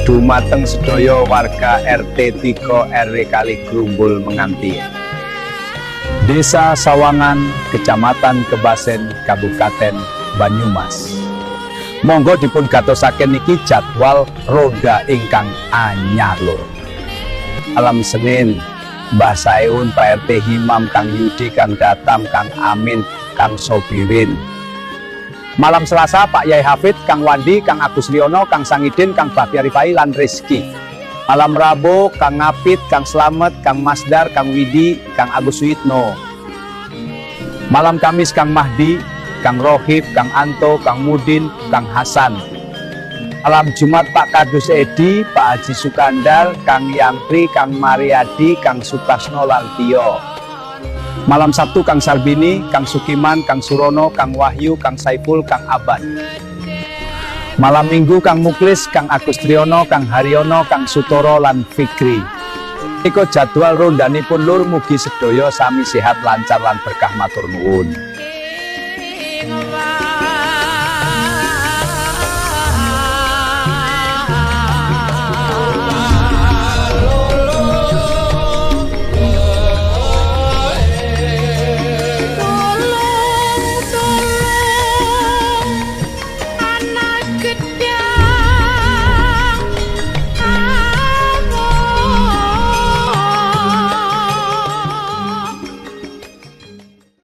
Dumateng sedaya warga RT 3 RW Kali Grumbul Menganti, Desa Sawangan, Kecamatan Kebasen, Kabupaten Banyumas. Monggo dipun gatosaken niki jadwal ronda ingkang anyar lho. Malam Senin, Mbah Saeun, Pak RT Himam, Kang Yudi, Kang Datam, Kang Amin, Kang Sobirin. Malam Selasa, Pak Yai Hafid, Kang Wandi, Kang Agus Liono, Kang Sangidin, Kang Bahtiar Rifai, lan Rizki. Malam Rabu, Kang Ngapit, Kang Slamet, Kang Masdar, Kang Widi, Kang Agus Witno. Malam Kamis, Kang Mahdi, Kang Rohib, Kang Anto, Kang Mudin, Kang Hasan. Malam Jumat, Pak Kadus Edi, Pak Haji Sukandar, Kang Yantri, Kang Mariadi, Kang Sutasno lan Tio. Malam Sabtu, Kang Sarbini, Kang Sukiman, Kang Surono, Kang Wahyu, Kang Saiful, Kang Aban. Malam Minggu, Kang Muklis, Kang Agus Triyono, Kang Haryono, Kang Sutoro lan Fikri. Iko jadwal rondanipun lur, mugi sedaya sami sehat lancar lan berkah, matur nuwun.